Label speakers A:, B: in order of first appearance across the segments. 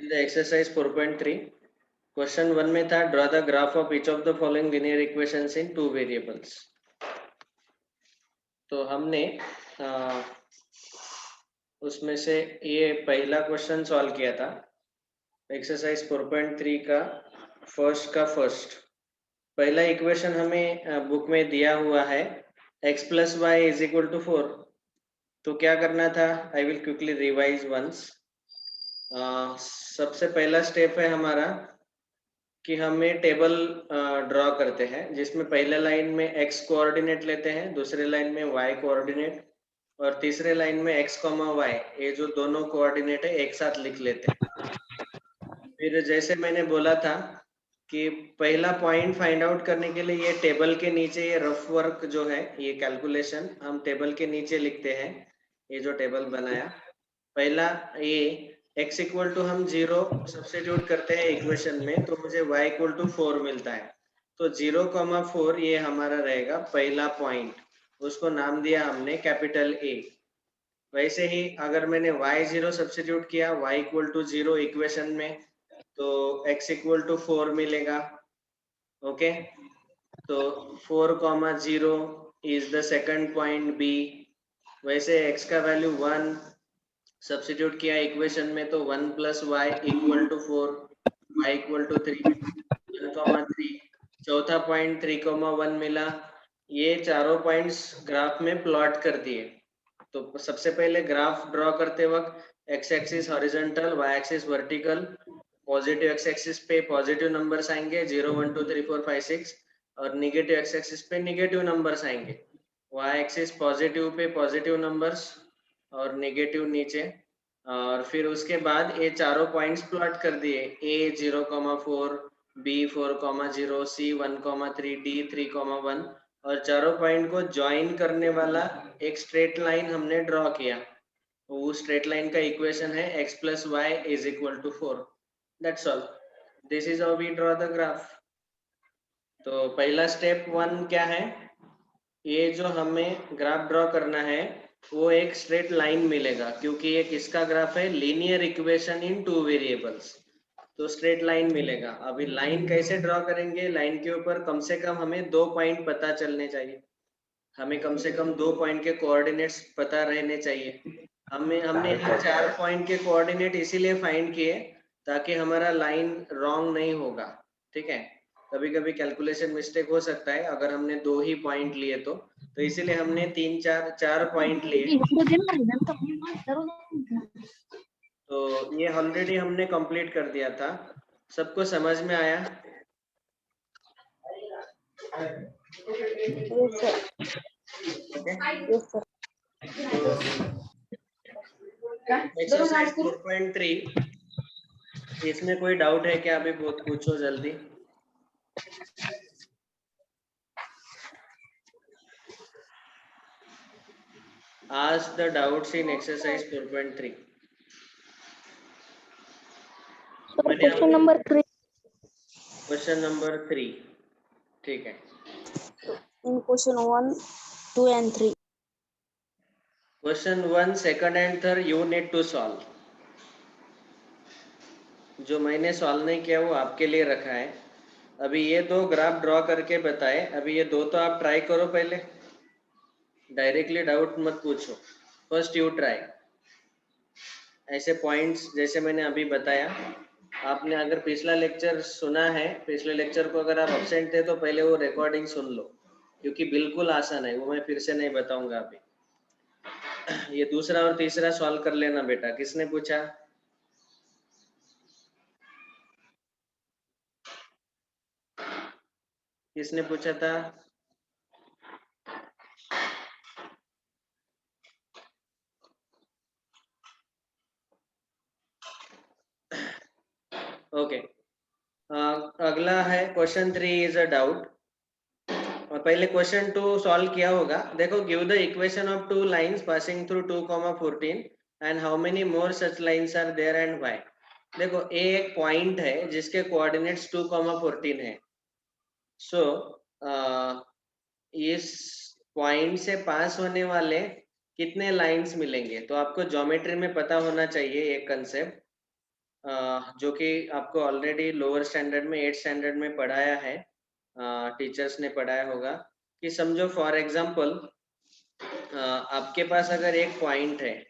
A: In the exercise 4.3 question 1 में था draw the graph of each of the following linear equations in 2 variables. तो हमने उसमें से ये पहला क्वेश्चन सॉल्व किया था एक्सरसाइज 4.3 का फर्स्ट। पहला इक्वेशन हमें बुक में दिया हुआ है x plus y is equal to 4। तो क्या करना था, I will quickly revise once. सबसे पहला स्टेप है हमारा कि हमें टेबल ड्रॉ करते हैं जिसमें पहले लाइन में x कोऑर्डिनेट लेते हैं, दूसरे लाइन में y कोऑर्डिनेट और तीसरे लाइन में x, y, ये जो दोनों कोऑर्डिनेट है एक साथ लिख लेते हैं। फिर जैसे मैंने बोला था कि पहला पॉइंट फाइंड आउट करने के लिए ये टेबल के नीचे ये रफ वर्क जो है, ये कैलकुलेशन हम टेबल के नीचे लिखते हैं। ये जो टेबल बनाया पहला, ये x इक्वल टू हम 0 सब्स्टिट्यूट करते हैं इक्वेशन में तो मुझे y इक्वल टू 4 मिलता है। तो 0,4 ये हमारा रहेगा पहला पॉइंट, उसको नाम दिया हमने कैपिटल A। वैसे ही अगर मैंने y0 सब्स्टिट्यूट किया y इक्वल टू 0 इक्वेशन में तो x इक्वल टू 4 मिलेगा। ओके, तो 4,0 is the second point B। वैसे x का वैल्यू 1 सब्स्टिट्यूट किया इक्वेशन में तो 1 plus y equal to 4, y equal to 3, 1,3। चौथा पॉइंट 3,1 मिला। ये चारों पॉइंट्स ग्राफ में प्लॉट कर दिए। तो सबसे पहले ग्राफ ड्रॉ करते वक्त x axis horizontal, y axis vertical, positive x axis पे पॉजिटिव नंबर्स आएंगे 0, 1, 2, 3, 4, 5, 6 और निगेटिव x एक्सिस पे निगेटिव नंबर्स आएंगे। y axis positive pay positive numbers और नेगेटिव नीचे। और फिर उसके बाद ये चारों पॉइंट्स प्लॉट कर दिए, a 0,4, b 4,0, c 1,3, d 3,1 और चारों पॉइंट को ज्वाइन करने वाला एक स्ट्रेट लाइन हमने ड्रॉ किया। वो स्ट्रेट लाइन का इक्वेशन है x plus y is equal to 4। That's all, this is how we draw the graph. तो पहला स्टेप 1 क्या है, ये जो हमें ग्राफ ड्रॉ करना है वो एक स्ट्रेट लाइन मिलेगा क्योंकि ये किसका ग्राफ है, लीनियर इक्वेशन इन 2 वेरिएबल्स। तो स्ट्रेट लाइन मिलेगा। अभी लाइन कैसे ड्रॉ करेंगे, लाइन के ऊपर कम से कम हमें 2 पॉइंट पता चलने चाहिए। हमें कम से कम 2 पॉइंट के कोऑर्डिनेट्स पता रहने चाहिए। हमने यहाँ 4 पॉइंट के कोऑर्डिनेट इसीलिए फाइंड किए ताकि हमारा लाइन रॉन्ग नहीं होगा। ठीक है, कभी कभी कैलकुलेशन मिस्टेक हो सकता है अगर हमने 2 ही पॉइंट लिए तो इसीलिए हमने 4 पॉइंट लिए। तो ये ऑलरेडी हमने कंप्लीट कर दिया था। सबको समझ में आया? एक्सरसाइज 4.3, इसमें कोई डाउट है क्या? अभी पूछो जल्दी। Ask the doubts in exercise 4.3.
B: Question number 3।
A: Question number 3, ठीक है।
B: इन question 1, 2 and 3।
A: Question 1 second and third you need to solve. जो मैंने सॉल्व नहीं किया वो आपके लिए रखा है। अभी ये 2 ग्राफ ड्रॉ करके बताए, अभी ये 2 तो आप ट्राई करो पहले, डायरेक्टली डाउट मत पूछो। First you try. ऐसे पॉइंट्स जैसे मैंने अभी बताया, आपने अगर पिछला लेक्चर सुना है, पिछले लेक्चर को अगर आप अब्सेंट थे तो पहले वो रिकॉर्डिंग सुन लो क्योंकि बिल्कुल आसान है, वो मैं फिर से नहीं बताऊंगा अभी। ये दूसरा और तीसरा सॉल्व कर लेना बेटा। किसने पूछा? किसने पूछा था? ओके, अगला है क्वेश्चन 3 इज अ डाउट। और पहले क्वेश्चन 2 सॉल्व किया होगा। देखो, give the equation of 2 lines passing through 2,14 and how many more such lines are there and why. देखो, ए एक पॉइंट है जिसके कोऑर्डिनेट्स 2,14 है। सो इस पॉइंट से पास होने वाले कितने लाइंस मिलेंगे, तो आपको ज्योमेट्री में पता होना चाहिए एक कंसेप्ट जो कि आपको ऑलरेडी लोअर स्टैंडर्ड में 8th स्टैंडर्ड में पढ़ाया है, टीचर्स ने पढ़ाया होगा कि समझो फॉर एग्जांपल आपके पास अगर एक पॉइंट है,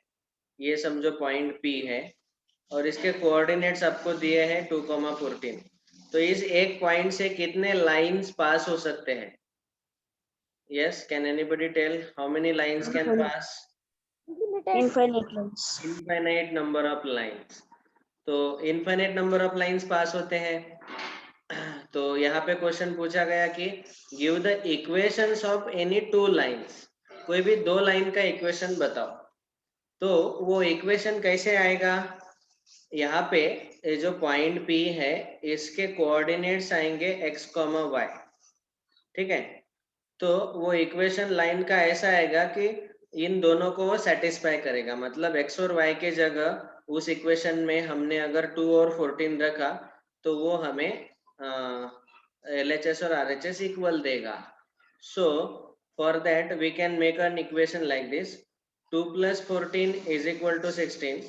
A: ये समझो पॉइंट P है और इसके कोऑर्डिनेट्स आपको दिए हैं 2,14। तो इस एक पॉइंट से कितने लाइंस पास हो सकते हैं? Yes, can anybody tell how many lines can pass?
B: Infinite lines.
A: Infinite number of lines. तो infinite number of lines पास होते हैं। तो यहाँ पे क्वेश्चन पूछा गया कि give the equations of any two lines, कोई भी दो लाइन का इक्वेशन बताओ। तो वो इक्वेशन कैसे आएगा? यहाँ पे ये जो पॉइंट P है इसके कोऑर्डिनेट्स आएंगे x, y, ठीक है। तो वो इक्वेशन लाइन का ऐसा आएगा कि इन दोनों को वो सेटिस्फाई करेगा, मतलब x और y के जगह उस इक्वेशन में हमने अगर 2 और 14 रखा तो वो हमें LHS और RHS इक्वल देगा। So for that we can make an equation like this, 2 + 14 is equal to 16,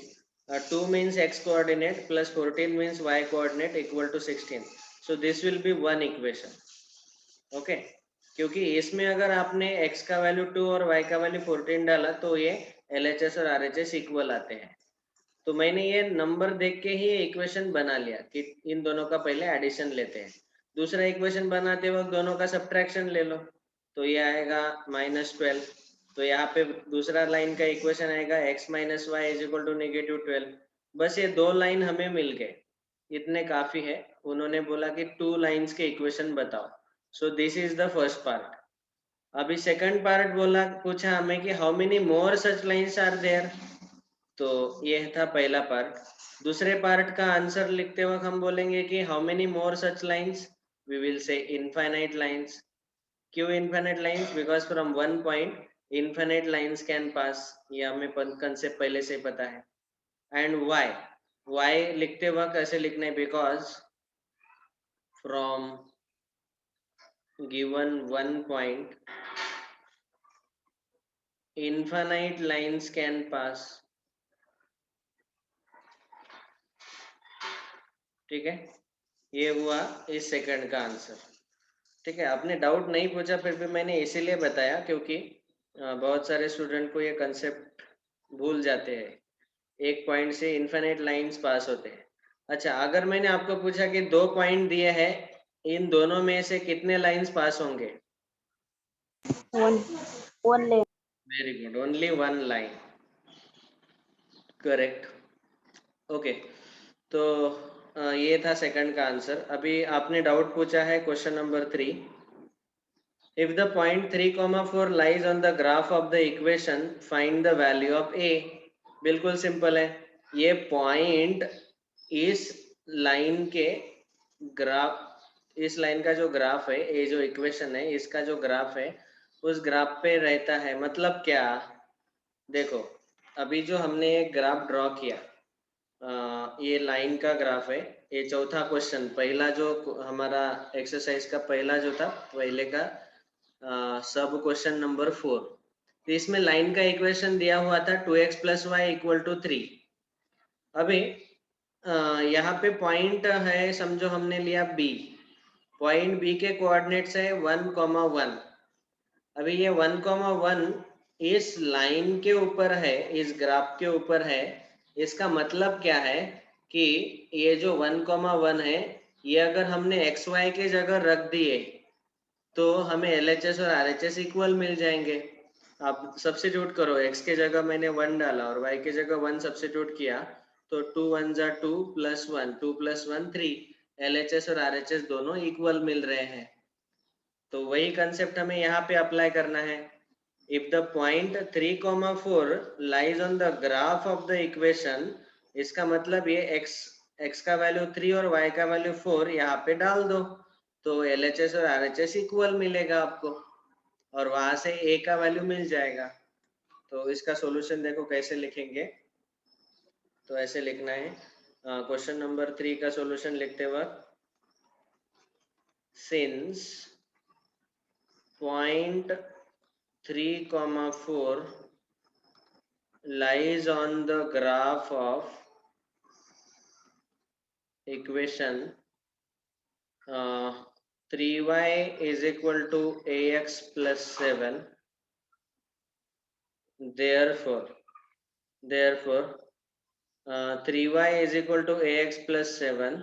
A: 2 means x coordinate plus 14 means y coordinate equal to 16. So this will be one equation. Okay क्योंकि इसमें अगर आपने x का value 2 और y का value 14 डाला तो ये LHS और RHS इक्वल आते हैं। तो मैंने ये नंबर देख के ही इक्वेशन बना लिया कि इन दोनों का पहले एडिशन लेते हैं। दूसरा इक्वेशन बनाते वक्त दोनों का सब्ट्रैक्शन ले लो, तो ये आएगा -12। तो यहाँ पे दूसरा लाइन का इक्वेशन आएगा x - y = -12। बस ये दो लाइन हमें मिल गए, इतने काफी है। उन्होंने बोला कि 2 लाइन्स के इक्वेशन बताओ। So this is the first part. अभी सेकंड पार्ट बोला, पूछा हमें कि how many more such lines are there. तो ये था पहला पार्ट। दूसरे पार्ट का आंसर लिखते वक्त हम बोलेंगे कि how many more such lines, we will say infinite lines. क्यों infinite lines? Because from one point infinite lines can pass, ये हमें कंसेप्ट पहले से पता है। एंड वाई लिखते वक्त ऐसे लिखना है, because from given one point infinite lines can pass, ठीक है। ये हुआ इस सेकंड का आंसर, ठीक है। आपने डाउट नहीं पूछा, फिर भी मैंने इसीलिए बताया क्योंकि बहुत सारे स्टूडेंट को ये कंसेप्ट भूल जाते हैं, एक पॉइंट से इनफिनिट लाइंस पास होते हैं। अच्छा, अगर मैंने आपको पूछा कि 2 पॉइंट दिए हैं, इन दोनों में से कितने लाइंस पास होंगे?
B: One lane.
A: Very good, only 1 line, correct. Okay, तो ये था सेकंड का आंसर। अभी आपने डाउट पूछा है question number 3, if the point 3,4 lies on the graph of the equation find the value of a. बिल्कुल सिंपल है, ये पॉइंट इस लाइन के ग्राफ, इस लाइन का जो ग्राफ है, ये जो इक्वेशन है इसका जो ग्राफ है उस ग्राफ पे रहता है। मतलब क्या, देखो अभी जो हमने एक ग्राफ ड्रॉ किया, ये लाइन का ग्राफ है। ये चौथा क्वेश्चन, पहला जो हमारा एक्सरसाइज का पहला जो था, पहले का सब क्वेश्चन नंबर 4, तो इसमें लाइन का इक्वेशन दिया हुआ था 2x + y = 3। अभी यहाँ पे पॉइंट है, समझो हमने लिया B, पॉइंट B के कोऑर्डिनेट्स है 1,1। अभी ये 1,1 इस लाइन के ऊपर है, इस ग्राफ के ऊपर है। इसका मतलब क्या है कि ये जो 1,1 है, ये अगर हमने XY के जगह रख दिए तो हमें LHS और RHS इक्वल मिल जाएंगे। आप सब्स्टिट्यूट करो, x के जगह मैंने 1 डाला और y के जगह 1 सब्स्टिट्यूट किया, तो 2 × 1 = 2 + 1, 2 + 1 3, LHS और RHS दोनों इक्वल मिल रहे हैं। तो वही कंसेप्ट हमें यहाँ पे अप्लाई करना है। If the point 3,4 lies on the graph of the equation, इसका मतलब ये x का वैल्यू 3 और y का वैल्यू 4 यहाँ पे डाल दो, तो LHS और RHS इक्वल मिलेगा आपको और वहां से a का वैल्यू मिल जाएगा। तो इसका सॉल्यूशन देखो कैसे लिखेंगे। तो ऐसे लिखना है, क्वेश्चन नंबर 3 का सॉल्यूशन लिखते वक्त, since point 3,4 lies on the graph of equation 3y is equal to ax plus 7, therefore 3y is equal to ax plus 7,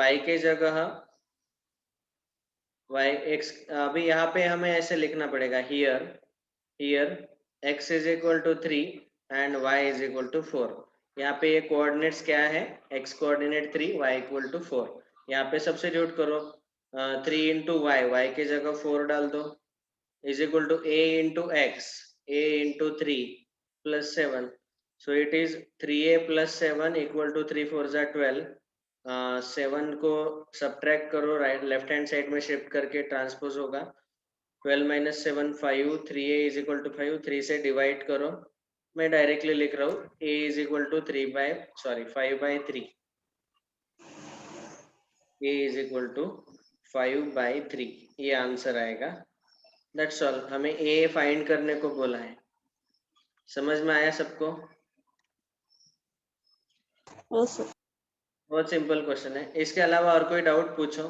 A: y के जगह y x, अभी यहाँ पे हमें ऐसे लिखना पड़ेगा, here x is equal to 3 and y is equal to 4. यहाँ पे ये कोऑर्डिनेट्स क्या है, x coordinate 3, y equal to 4. यहाँ पे सब्स्टिट्यूट करो, 3 इंटू y के जगह 4 डाल दो, is equal to a into x, a into 3 plus 7. So it is 3a plus 7 equal to 3 4 जा 12. 7 को सब्ट्रैक्ट करो, राइट लेफ्ट हैंड साइड में शिफ्ट करके ट्रांसपोज होगा. 12 minus 7 5, 3a is equal to 5, 3 से डिवाइड करो. मैं डायरेक्टली लिख रहा हूँ, a is equal to 5/3, a is equal to 5/3, ये आंसर आएगा. That's all. हमें a फाइंड करने को बोला है. समझ में आया सबको?
B: Yes, sir.
A: बहुत सिंपल क्वेश्चन है. इसके अलावा और कोई डाउट पूछो.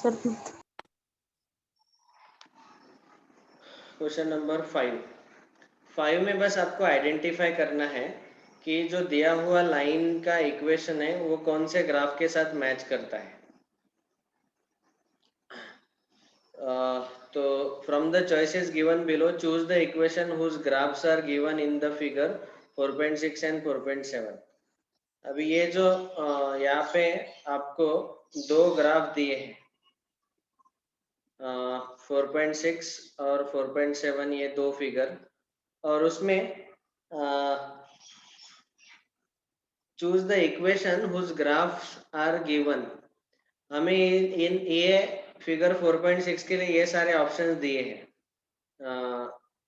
B: Sir,
A: क्वेश्चन नंबर 5 में बस आपको आइडेंटिफाई करना है कि जो दिया हुआ लाइन का इक्वेशन है वो कौन से ग्राफ के साथ मैच करता है. तो from the choices given below choose the equation whose graphs are given in the figure 4.6 and 4.7. अभी ये जो यहाँ पे आपको दो ग्राफ दिए हैं, 4.6 और 4.7, ये दो फिगर, और उसमें choose the equation whose graphs are given. हमें इन ये फिगर 4.6 के लिए ये सारे ऑप्शंस दिए हैं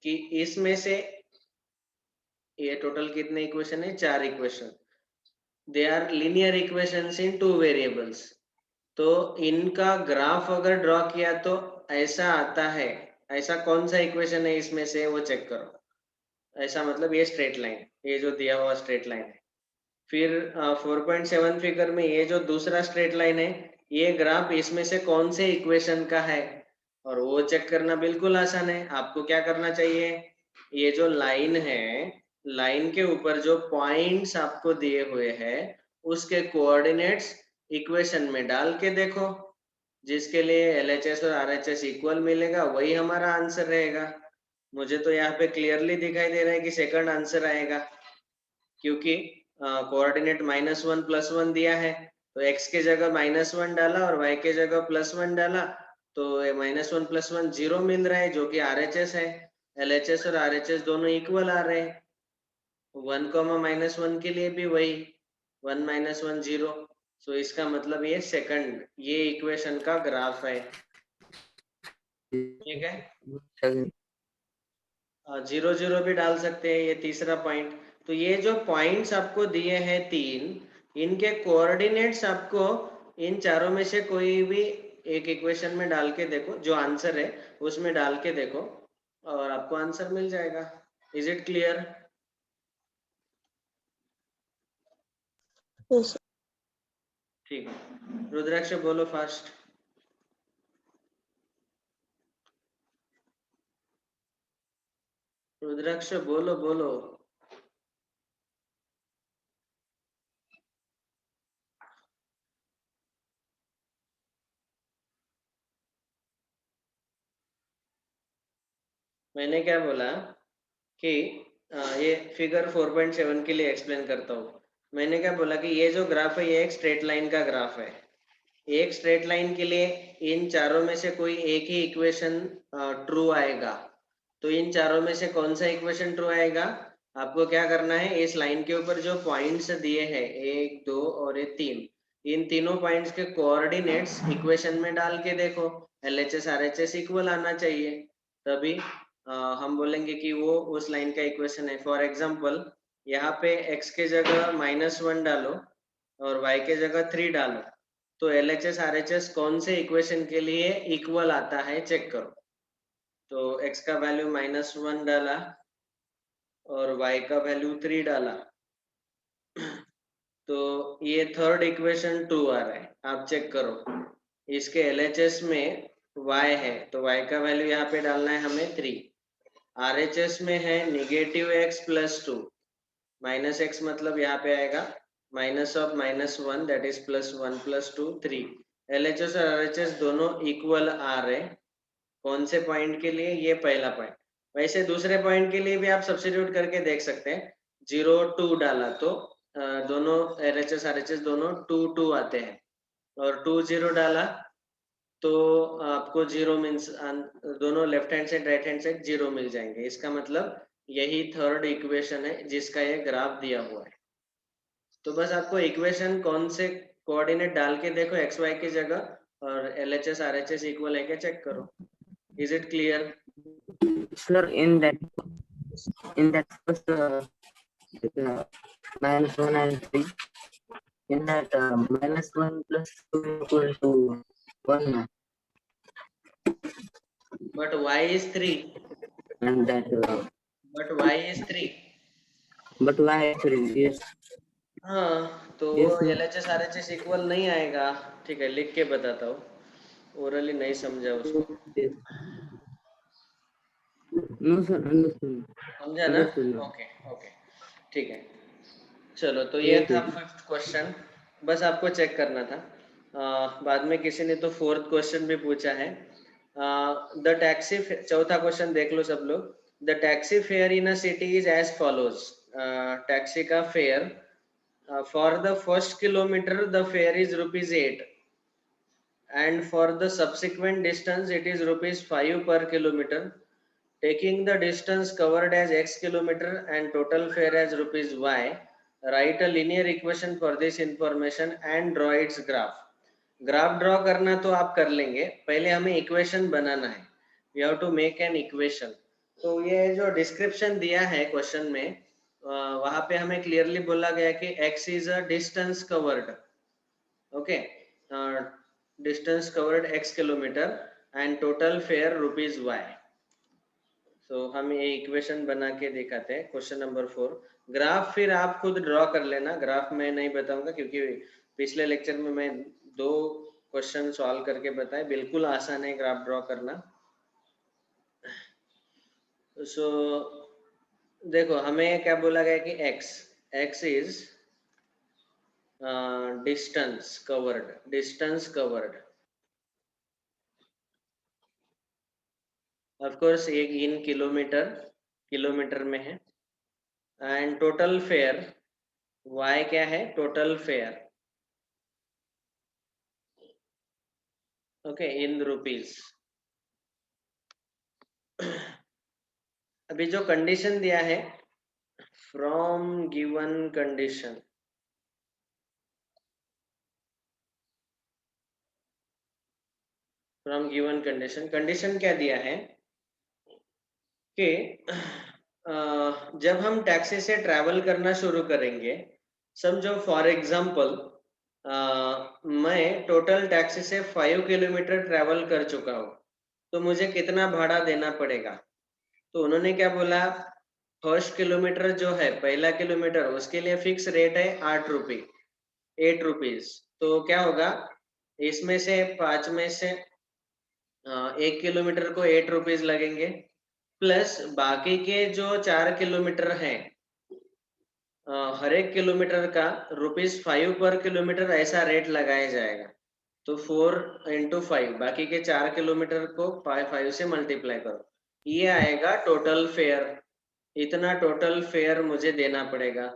A: कि इसमें से ये टोटल कितने इक्वेशन है, 4 equation. They are linear equations in 2 variables. तो इनका ग्राफ अगर ड्रॉ किया तो ऐसा आता है. ऐसा कौन सा इक्वेशन है इसमें से, वो चेक करो. ऐसा मतलब ये स्ट्रेट लाइन, ये जो दिया हुआ स्ट्रेट लाइन है. फिर 4.7 फिगर में ये जो दूसरा स्ट्रेट लाइन है, ये ग्राफ इसमें से कौन से इक्वेशन का है, और वो चेक करना बिल्कुल आसान है. आपको क्या करना चाहिए, ये जो लाइन है, लाइन के ऊपर जो पॉइंट्स आपको दिए हुए हैं उसके कोऑर्डिनेट्स इक्वेशन में डाल के देखो. जिसके लिए LHS और RHS इक्वल मिलेगा वही हमारा आंसर रहेगा. मुझे तो यहाँ पे क्लियरली दिखाई दे रहा है कि सेकंड आंसर आएगा, क्योंकि कोऑर्डिनेट -1 +1 दिया है, तो x के जगह -1 डाला और y के जगह +1 डाला, तो -1 +1 0 मिल रहा है, जो कि RHS है. LHS और RHS दोनों इक्वल आ रहे हैं. 1, -1 के लिए भी वही 1 -1 0. सो इसका मतलब ये सेकंड, ये इक्वेशन का ग्राफ है. ठीक है, 0 0 भी डाल सकते हैं, ये तीसरा पॉइंट. तो ये जो पॉइंट्स आपको दिए हैं 3, इनके कोऑर्डिनेट्स आपको इन चारों में से कोई भी एक इक्वेशन में डाल के देखो, जो आंसर है उसमें डाल के देखो और आपको आंसर मिल जाएगा. Is it clear?
B: yes, sir.
A: ठीक है, रुद्राक्ष बोलो फास्ट. रुद्राक्ष बोलो बोलो. मैंने क्या बोला कि ये फिगर 4.7 के लिए एक्सप्लेन करता हूँ. मैंने क्या बोला कि ये जो ग्राफ है ये एक स्ट्रेट लाइन का ग्राफ है. एक स्ट्रेट लाइन के लिए इन चारों में से कोई एक ही इक्वेशन ट्रू आएगा. तो इन चारों में से कौन सा इक्वेशन ट्रू आएगा, आपको क्या करना है, इस लाइन के ऊपर जो पॉइंट्स दिए हैं 1 2 और ये 3, इन तीनों पॉइंट्स के कोऑर्डिनेट्स इक्वेशन में डाल के देखो. LHS RHS इक्वल आना चाहिए, तभी हम बोलेंगे कि वो उस लाइन का इक्वेशन है. फॉर एग्जाम्पल, यहाँ पे x के जगह -1 डालो और y के जगह 3 डालो, तो LHS RHS कौन से इक्वेशन के लिए इक्वल आता है चेक करो. तो x का वैल्यू -1 डाला और y का वैल्यू 3 डाला, तो ये थर्ड इक्वेशन 2 आ रहा है, आप चेक करो। इसके LHS में y है, तो y का वैल्यू यहाँ पे डालना है हमें 3। RHS में है -x + 2, -x मतलब यहाँ पे आएगा -(-1) दैट इज +1 + 2 3। LHS और RHS दोनों इक्वल आ रहे। कौन से पॉइंट के लिए? ये पहला पॉइंट। वैसे दूसरे पॉइंट के लिए भी आप सब्स्टिट्यूट करके देख सकते हैं। 0 2 डाला तो दोनों LHS RHS दोनों 2 2 आते हैं, और 2 0 डाला तो आपको 0 मीन्स दोनों left hand side right hand side 0 मिल जाएंगे। इसका मतलब यही थर्ड इक्वेशन है जिसका ये ग्राफ दिया हुआ है। तो बस आपको इक्वेशन कौन से कोऑर्डिनेट डाल के देखो एक्स वाई की जगह, और LHS RHS इक्वल है क्या चेक करो। Is it clear?
C: Sir, in that first -1 and 3, in that -1 + 2 = 1,
A: But y is 3.
C: and that
A: But y is 3.
C: but y 3, yes,
A: हाँ, तो
C: yes sir.
A: LHS RHS equal नहीं आएगा। ठीक है, लिख के बताता हूँ, ओरली नहीं समझा उसको।
C: Yes. No sir, understood.
A: समझा ना?
C: Understood now.
A: ओके ओके, ठीक है। चलो, तो ये
C: Okay.
A: था 5th क्वेश्चन, बस आपको चेक करना था। बाद में किसी ने तो 4th क्वेश्चन भी पूछा है। द टैक्सी, चौथा क्वेश्चन देख लो सब लोग। The taxi fare in a city is as follows. Taxi का fare for the first kilometre the fare is ₹8, and for the subsequent distance it is ₹5 per kilometer. Taking the distance covered as x kilometer and total fare as ₹y, write a linear equation for this information and draw its graph. Graph draw करना तो आप कर लेंगे, पहले हमें equation बनाना है। We have to make an equation. तो ये जो डिस्क्रिप्शन दिया है क्वेश्चन में, वहां पे हमें क्लियरली बोला गया कि x is a distance covered, okay, distance covered x kilometre and total fair ₹y। तो हम ये इक्वेशन बना के दिखाते हैं। क्वेश्चन नंबर 4, ग्राफ फिर आप खुद ड्रॉ कर लेना, ग्राफ मैं नहीं बताऊंगा क्योंकि पिछले लेक्चर में मैं 2 क्वेश्चन सॉल्व करके बताए। बिल्कुल आसान है ग्राफ ड्रॉ करना। सो देखो, हमें क्या बोला गया कि x is distance covered, of course ये इन किलोमीटर में है, एंड टोटल फेयर y क्या है? Total fair, okay, in rupees. अभी जो कंडीशन दिया है, फ्रॉम गिवन कंडीशन, कंडीशन क्या दिया है कि जब हम टैक्सी से ट्रैवल करना शुरू करेंगे, समझो फॉर एग्जांपल मैं टोटल टैक्सी से 5 किलोमीटर ट्रैवल कर चुका हूँ, तो मुझे कितना भाड़ा देना पड़ेगा? तो उन्होंने क्या बोला, फर्स्ट किलोमीटर जो है, पहला किलोमीटर, उसके लिए फिक्स रेट है 8 रुपीज। तो क्या होगा, इसमें से 5 में से 1 किलोमीटर को 8 रुपीज लगेंगे, प्लस बाकी के जो 4 किलोमीटर हैं, हर एक किलोमीटर का ₹5 पर किलोमीटर ऐसा रेट लगाया जाएगा। तो 4 × 5, बाकी के 4 किलोमीटर को 5 से मल्टीप्लाई करो, ये आएगा टोटल फेयर। इतना टोटल फेयर मुझे देना पड़ेगा,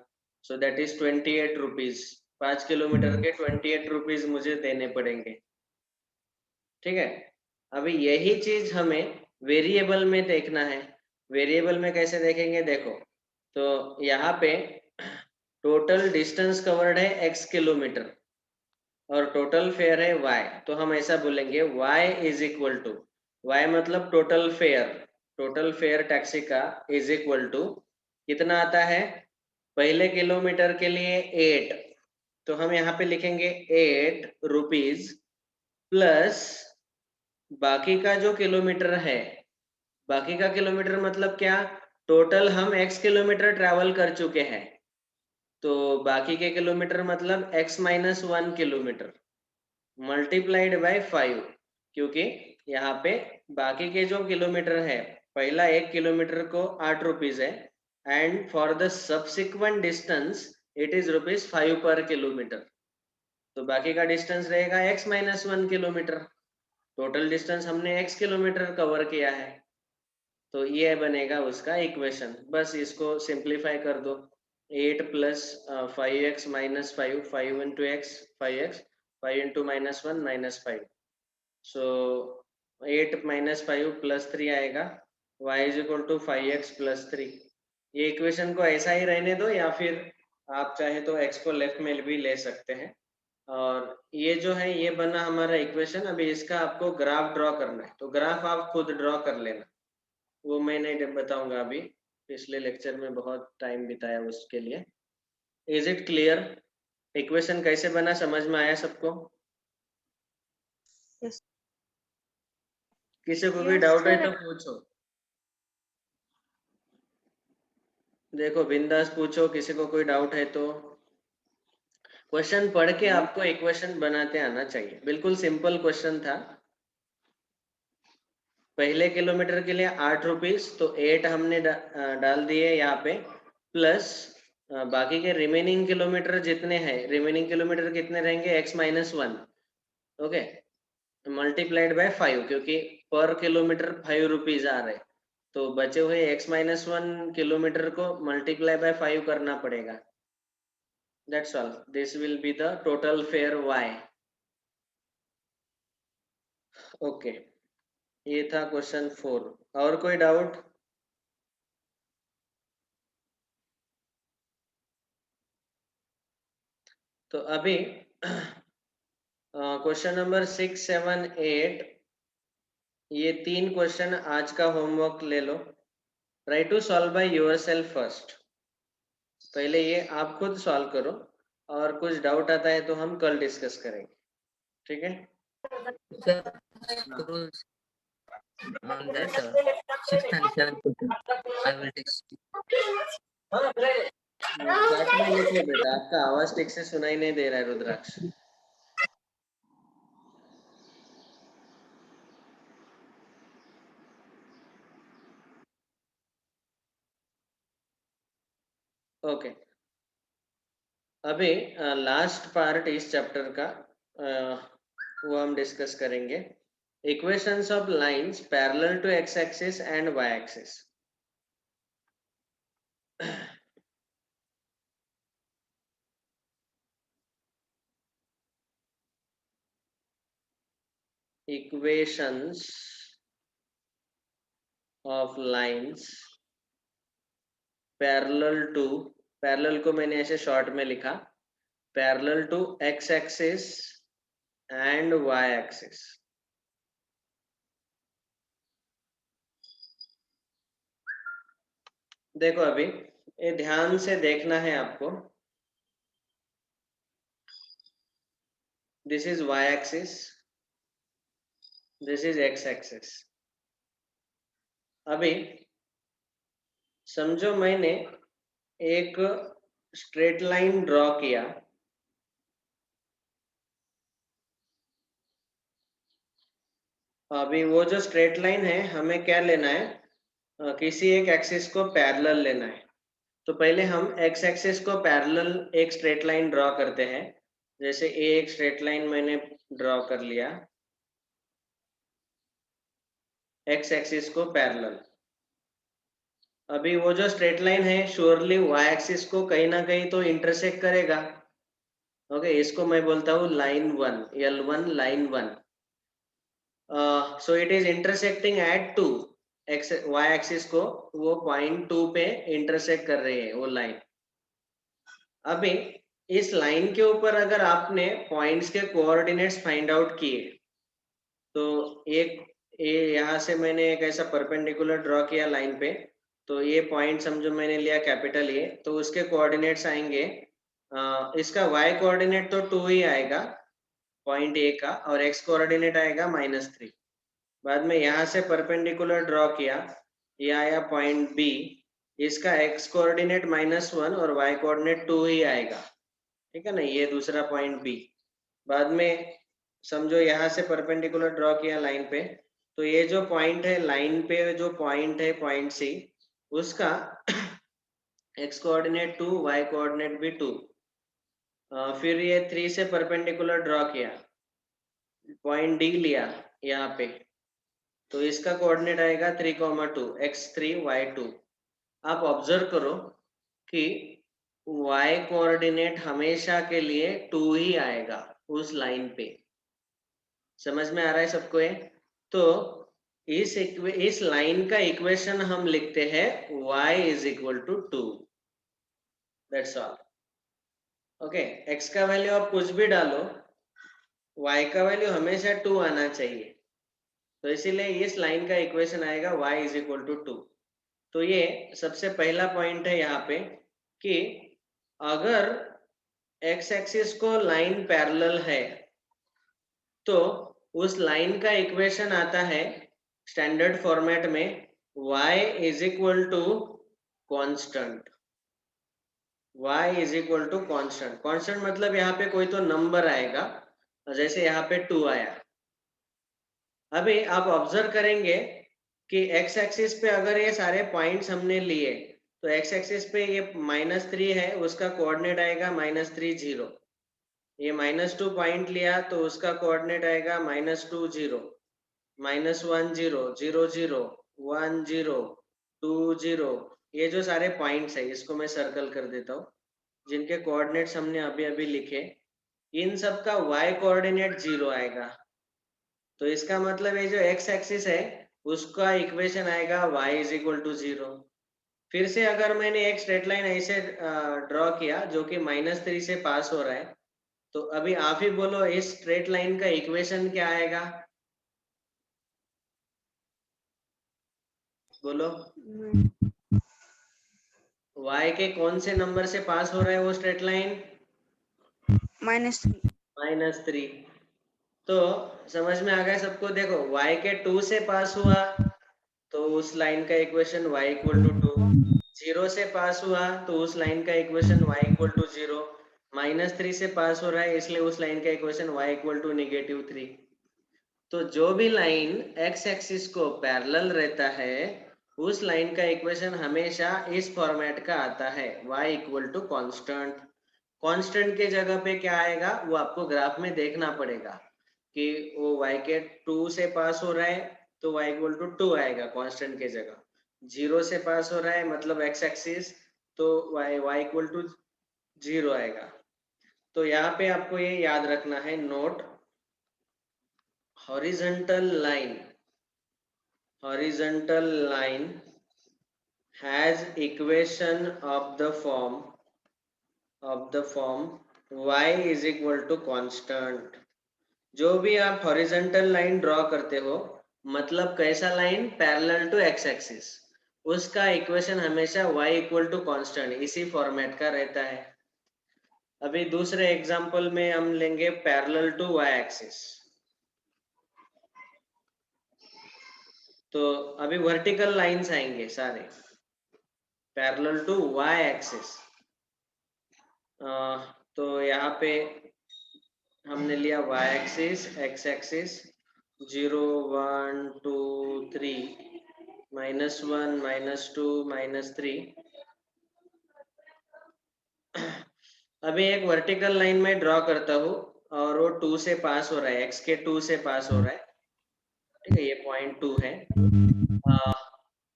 A: so that is 28 rupees. 5 kilometre के 28 रुपीज मुझे देने पड़ेंगे। ठीक है, अभी यही चीज हमें वेरिएबल में देखना है। वेरिएबल में कैसे देखेंगे देखो, तो यहाँ पे टोटल डिस्टेंस कवर्ड है x किलोमीटर और टोटल फेयर है y, तो हम ऐसा बोलेंगे y is equal to, y मतलब टोटल फेयर टैक्सी का इज इक्वल टू कितना आता है, पहले किलोमीटर के लिए 8, तो हम यहाँ पे लिखेंगे 8 रुपीज प्लस बाकी का जो किलोमीटर है, बाकी का किलोमीटर मतलब क्या, टोटल हम x किलोमीटर ट्रैवल कर चुके हैं, तो बाकी के किलोमीटर मतलब x minus 1 kilometre multiplied by 5, क्योंकि यहाँ पे बाकी के जो किलोमीटर है, पहला 1 किलोमीटर को 8 रुपीज है, and for the subsequent distance it is ₹5 पर किलोमीटर। तो बाकी का डिस्टेंस रहेगा x minus 1 kilometre. Total distance हमने x किलोमीटर कवर किया है, तो ये बनेगा उसका इक्वेशन। बस इसको सिंप्लीफाई कर दो। 8 plus 5x minus 5, 5 into x 5x, 5 into minus 1 minus 5, so 8 minus 5 plus 3 आएगा, y is equal to 5x plus 3। ये इक्वेशन को ऐसा ही रहने दो, या फिर आप चाहे तो x को लेफ्ट में भी ले सकते हैं। और ये जो है ये बना हमारा इक्वेशन। अभी इसका आपको ग्राफ ड्रॉ करना है, तो ग्राफ आप खुद ड्रॉ कर लेना, वो मैं नहीं बताऊंगा अभी, पिछले लेक्चर में बहुत टाइम बिताया उसके लिए। Is it clear? इक्वेशन कैसे बना समझ में आया सबको?
B: Yes.
A: किसी को कोई
B: Yes,
A: डाउट है
B: sir.
A: तो पूछो, देखो बिंदास पूछो, किसी को कोई डाउट है तो। क्वेश्चन पढ़ के आपको इक्वेशन बनाते आना चाहिए, बिल्कुल सिंपल क्वेश्चन था। पहले किलोमीटर के लिए 8 रुपीज, तो 8 हमने डाल दिए यहाँ पे, प्लस बाकी के रिमेनिंग किलोमीटर जितने हैं, रिमेनिंग किलोमीटर कितने रहेंगे, x minus 1, okay, multiplied by 5, क्योंकि पर किलोमीटर 5 रुपीज आ रहे, तो बचे हुए x माइनस 1 किलोमीटर को मल्टीप्लाई बाय 5 करना पड़ेगा। That's all, this will be the total fair y। Okay, ये था क्वेश्चन 4। और कोई डाउट? तो अभी क्वेश्चन नंबर 6, 7, 8, ये 3 क्वेश्चन आज का होमवर्क ले लो। Try to solve by yourself first. पहले ये आप खुद सॉल्व करो, और कुछ डाउट आता है तो हम कल डिस्कस करेंगे, ठीक है?
C: Sir, rules on that 6th and 7th question. I will text.
A: Chat में लिख लो बेटा, आपका आवाज ठीक से सुनाई नहीं दे रहा है रुद्राक्ष। ओके, अभी लास्ट पार्ट इस चैप्टर का वो हम डिस्कस करेंगे, equations of lines parallel to x axis and y axis. Equations of lines parallel to, parallel को मैंने ऐसे शॉर्ट में लिखा, parallel to x axis and y axis. देखो अभी ये ध्यान से देखना है आपको, this is y axis, this is x axis. अभी समझो मैंने एक स्ट्रेट लाइन ड्रॉ किया, अभी वो जो स्ट्रेट लाइन है हमें क्या लेना है, किसी एक एक्सिस को पैरेलल लेना है। तो पहले हम एक्स एक्सिस को पैरेलल एक स्ट्रेट लाइन ड्रॉ करते हैं। जैसे एक स्ट्रेट लाइन मैंने ड्रॉ कर लिया एक्स एक्सिस को पैरेलल। अभी वो जो स्ट्रेट लाइन है श्योरली वाई एक्सिस को कहीं ना कहीं तो इंटरसेक्ट करेगा। ओके, इसको मैं बोलता हूँ line 1, L1 line 1। So it is intersecting at 2, x y axis को वो पॉइंट 2 पे इंटरसेक्ट कर रही है वो लाइन। अभी इस लाइन के ऊपर अगर आपने पॉइंट्स के कोऑर्डिनेट्स फाइंड आउट किए, तो एक ये यहाँ से मैंने एक ऐसा परपेंडिकुलर ड्रॉ किया लाइन पे, तो ये पॉइंट समझो मैंने लिया कैपिटल ए, तो उसके कोऑर्डिनेट्स आएंगे, इसका y कोऑर्डिनेट तो 2 ही आएगा पॉइंट ए का, और x कोऑर्डिनेट आएगा -3। बाद में यहाँ से परपेंडिकुलर ड्रॉ किया, ये आया पॉइंट बी, इसका x कोऑर्डिनेट -1 और y कोऑर्डिनेट 2 ही आएगा, ठीक है ना। ये दूसरा पॉइंट बी। बाद में समझो यहाँ से परपेंडिकुलर ड्रॉ किया लाइन पे, तो ये जो पॉइंट है लाइन पे, जो पॉइंट है पॉइंट सी, उसका x कोऑर्डिनेट 2, y कोऑर्डिनेट भी 2। फिर ये 3 से परपेंडिकुलर ड्रॉ किया, पॉइंट डी लिया यहाँ पे, तो इसका कोऑर्डिनेट आएगा 3,2, x3 y2। आप ऑब्जर्व करो कि y कोऑर्डिनेट हमेशा के लिए 2 ही आएगा उस लाइन पे। समझ में आ रहा है सबको ये? तो इस लाइन का इक्वेशन हम लिखते हैं y is equal to 2। That's all. Okay, x का वैल्यू आप कुछ भी डालो, y का वैल्यू हमेशा 2 आना चाहिए। तो इसीलिए इस लाइन का इक्वेशन आएगा y इज इक्वल टू 2। तो ये सबसे पहला पॉइंट है यहाँ पे कि अगर x एक्सिस को लाइन पैरेलल है तो उस लाइन का इक्वेशन आता है स्टैंडर्ड फॉर्मेट में y is equal to constant. y is equal to constant. Constant मतलब यहाँ पे कोई तो नंबर आएगा, जैसे यहाँ पे 2 आया। अभी आप ऑब्जर्व करेंगे कि x एक्सिस पे अगर ये सारे पॉइंट्स हमने लिए तो x एक्सिस पे ये -3 है, उसका कोऑर्डिनेट आएगा -3 0। ये -2 पॉइंट लिया तो उसका कोऑर्डिनेट आएगा -2 0, -1 0, 0 0, 1 0, 2 0। ये जो सारे पॉइंट्स है इसको मैं सर्कल कर देता हूँ, जिनके कोऑर्डिनेट्स हमने अभी अभी लिखे, इन सब का y कोऑर्डिनेट 0 आएगा। तो इसका मतलब ये जो x एक्सिस है उसका इक्वेशन आएगा y इज इक्वल टू 0। फिर से अगर मैंने एक स्ट्रेट लाइन ऐसे ड्रॉ किया जो कि -3 से पास हो रहा है, तो अभी आप ही बोलो इस स्ट्रेट लाइन का इक्वेशन क्या आएगा? बोलो। y के कौन से नंबर से पास हो रहा है वो स्ट्रेट लाइन?
B: -3।
A: -3। तो समझ में आ गया सबको? देखो y के 2 से पास हुआ तो उस लाइन का इक्वेशन y इक्वल टू 2। 0 से पास हुआ तो उस लाइन का इक्वेशन y इक्वल टू 0। -3 से पास हो रहा है इसलिए उस लाइन का इक्वेशन y इक्वल टू -3। तो जो भी लाइन x एक्सिस को पैरेलल रहता है उस लाइन का इक्वेशन हमेशा इस फॉर्मेट का आता है, y equal to constant. Constant के जगह पे क्या आएगा वो आपको ग्राफ में देखना पड़ेगा कि वो y के 2 से पास हो रहा है तो y इक्वल टू 2 आएगा कांस्टेंट के जगह। 0 से पास हो रहा है मतलब x एक्सिस, तो y इक्वल टू 0 आएगा। तो यहाँ पे आपको ये याद रखना है, note, horizontal line has equation of the form y is equal to constant। जो भी आप हॉरिजॉन्टल लाइन ड्रॉ करते हो, मतलब कैसा line? Parallel to x axis, उसका इक्वेशन हमेशा y इक्वल टू कांस्टेंट इसी फॉर्मेट का रहता है। अभी दूसरे एग्जांपल में हम लेंगे पैरेलल टू y एक्सिस। तो अभी वर्टिकल लाइंस आएंगे सारे पैरेलल टू y एक्सिस। तो यहाँ पे हमने लिया y एक्सिस, x एक्सिस, 0 1 2 3, -1 -2 -3। अभी एक वर्टिकल लाइन में ड्रॉ करता हूँ और वो 2 से पास हो रहा है, x के 2 से पास हो रहा है, ठीक है, ये पॉइंट 2 है।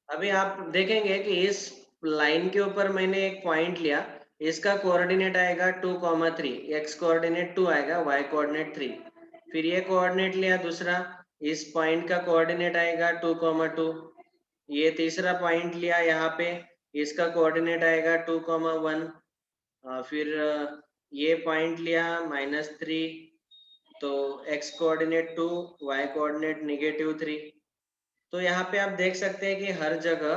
A: अभी आप देखेंगे कि इस लाइन के ऊपर मैंने एक पॉइंट लिया, इसका कोऑर्डिनेट आएगा 2,3, x कोऑर्डिनेट 2 आएगा, y कोऑर्डिनेट 3। फिर ये कोऑर्डिनेट लिया दूसरा, इस पॉइंट का कोऑर्डिनेट आएगा 2,2। ये तीसरा पॉइंट लिया यहाँ पे, इसका कोऑर्डिनेट आएगा 2,1। फिर ये पॉइंट लिया -3, तो x कोऑर्डिनेट 2, y कोऑर्डिनेट -3। तो यहाँ पे आप देख सकते हैं कि हर जगह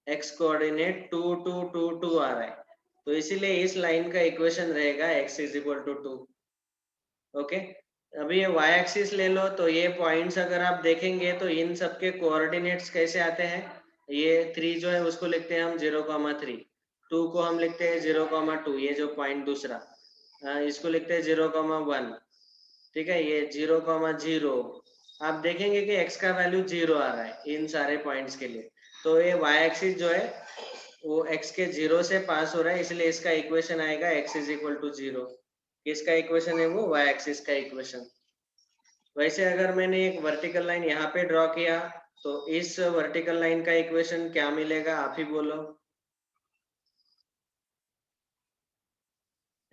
A: x कोऑर्डिनेट 2 2 2 2 आ रहा है, तो इसीलिए इस लाइन का इक्वेशन रहेगा x is equal to 2। Okay, अभी ये y एक्सिस ले लो, तो ये पॉइंट्स अगर आप देखेंगे तो इन सबके कोऑर्डिनेट्स कैसे आते हैं? ये 3 जो है उसको लिखते हैं हम 0,3, 2 को हम लिखते हैं 0,2, ये जो पॉइंट दूसरा, इसको लिखते हैं 0,1, ठीक है, ये 0,0। आप देखेंगे कि x का वैल्यू 0 आ रहा है इन सारे पॉइंट्स के लिए, तो ये y एक्सिस जो है वो x के 0 से पास हो रहा है, इसलिए इसका इक्वेशन आएगा x इज इक्वल टू 0। किसका इक्वेशन है वो? y एक्सिस का इक्वेशन। वैसे अगर मैंने एक वर्टिकल लाइन यहाँ पे ड्रॉ किया तो इस वर्टिकल लाइन का इक्वेशन क्या मिलेगा, आप ही बोलो।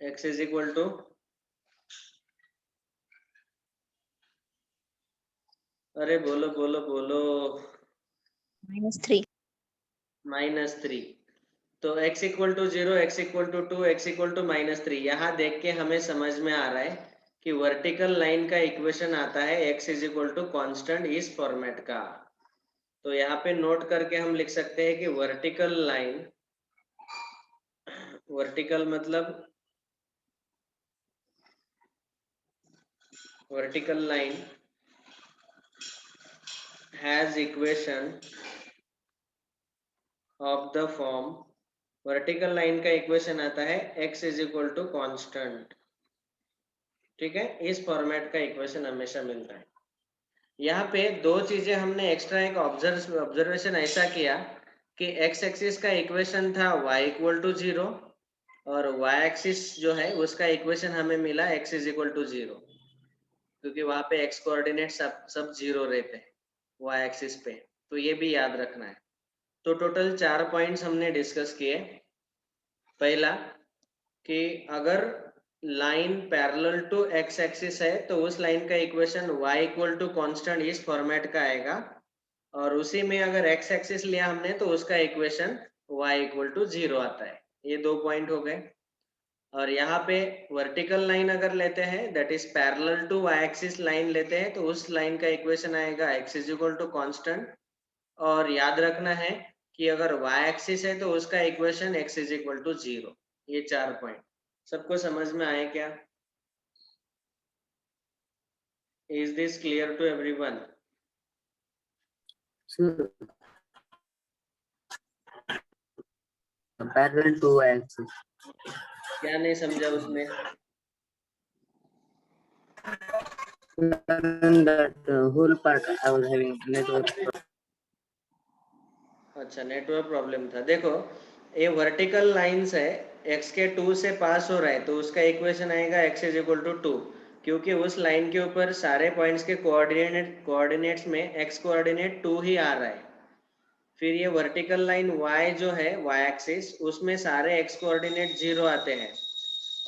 A: x इज इक्वल टू, अरे बोलो बोलो बोलो,
B: -3.
A: -3। तो x equal to 0, x equal to 2, x equal to -3। यहाँ देख के हमें समझ में आ रहा है कि वर्टिकल लाइन का इक्वेशन आता है x is equal to constant इस फॉर्मेट का। तो यहाँ पे नोट करके हम लिख सकते हैं कि वर्टिकल लाइन, वर्टिकल मतलब vertical line has equation of the form, vertical line का इक्वेशन आता है x is equal to constant, ठीक है, इस फॉर्मेट का इक्वेशन हमेशा मिलता है। यहाँ पे दो चीजें हमने एक्स्ट्रा, एक ऑब्जर्वेशन ऐसा किया कि x एक्सिस का इक्वेशन था y इक्वल टू 0 और y एक्सिस जो है उसका इक्वेशन हमें मिला x इज इक्वल टू 0, क्योंकि वहां पे x कोऑर्डिनेट सब 0 रहते हैं y एक्सिस पे, तो ये भी याद रखना है। तो टोटल 4 पॉइंट्स हमने डिस्कस किए। पहला कि अगर line parallel to x axis है तो उस लाइन का equation y equal to constant इस फॉर्मेट का आएगा, और उसी में अगर x एक्सिस लिया हमने तो उसका इक्वेशन y इक्वल टू 0 आता है। ये 2 पॉइंट हो गए। और यहाँ पे वर्टिकल लाइन अगर लेते हैं, that is parallel to y axis line लेते हैं, तो उस लाइन का इक्वेशन आएगा x is equal to constant. और याद रखना है कि अगर y एक्सिस है तो उसका equation x is equal to 0। ये 4 पॉइंट सबको समझ में आए क्या? Is this clear to everyone?
C: So, parallel to axis.
A: क्या नहीं समझा उसमें?
C: That whole part I was having network.
A: अच्छा, नेटवर्क प्रॉब्लम था। देखो ये वर्टिकल लाइंस है, x के 2 से पास हो रहा है तो उसका इक्वेशन आएगा x इज इक्वल टू 2, क्योंकि उस लाइन के ऊपर सारे पॉइंट्स के कोऑर्डिनेट्स में x कोऑर्डिनेट 2 ही आ रहा है। फिर ये वर्टिकल लाइन y जो है y एक्सिस, उसमें सारे x कोऑर्डिनेट 0 आते हैं,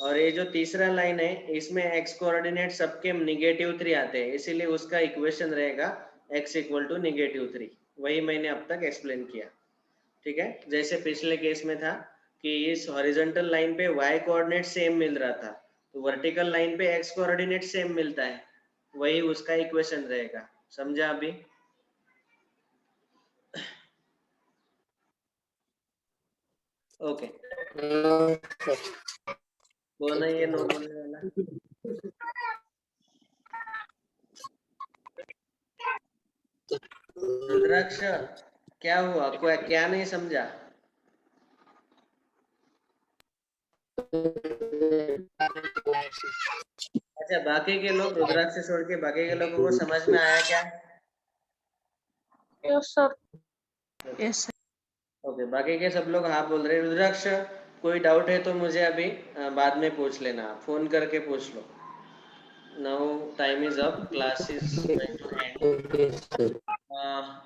A: और ये जो तीसरा लाइन है इसमें x कोऑर्डिनेट सबके -3 आते हैं, इसीलिए उसका इक्वेशन रहेगा x इक्वल टू -3। वही मैंने अब तक एक्सप्लेन किया, ठीक है। जैसे पिछले केस में था कि इस हॉरिजॉन्टल लाइन पे y कोऑर्डिनेट सेम मिल रहा था, तो वर्टिकल लाइन पे x कोऑर्डिनेट सेम मिलता है, वही उसका इक्वेशन रहेगा। समझा अभी? ओके, बोलना ये नो बोलने वाला। रुद्राक्ष क्या हुआ, कोई क्या नहीं समझा? अच्छा, बाकी के लोग, रुद्राक्ष छोड़ के बाकी के लोगों को समझ में आया क्या?
B: Yes, sir. Yes, sir.
A: Okay, बाकी के सब लोग हाँ बोल रहे हैं। रुद्राक्ष कोई डाउट है तो मुझे अभी बाद में पूछ लेना, फोन करके पूछ लो। Now time is up, class is going to end.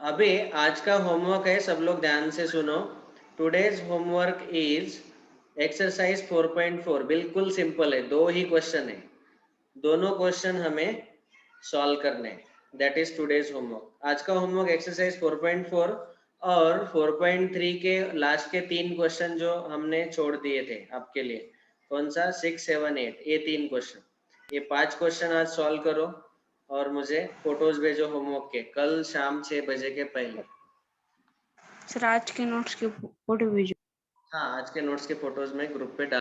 A: अभी आज का होमवर्क है, सब लोग ध्यान से सुनो। Today's homework is exercise 4.4। बिल्कुल सिंपल है, 2 ही क्वेश्चन है, दोनों क्वेश्चन हमें सॉल्व करने हैं। That is today's homework. आज का होमवर्क एक्सरसाइज 4.4 और 4.3 के लास्ट के 3 क्वेश्चन जो हमने छोड़ दिए थे आपके लिए। कौन सा? 6, 7, 8, ये 3 क्वेश्चन, ये 5 क्वेश्चन आज सॉल्व करो और मुझे फोटोज भेजो होमवर्क के, कल शाम 6 बजे के पहले।
B: सर आज के नोट्स के फोटो भेजो।
A: हाँ, आज के नोट्स के फोटोज में ग्रुप पे डाल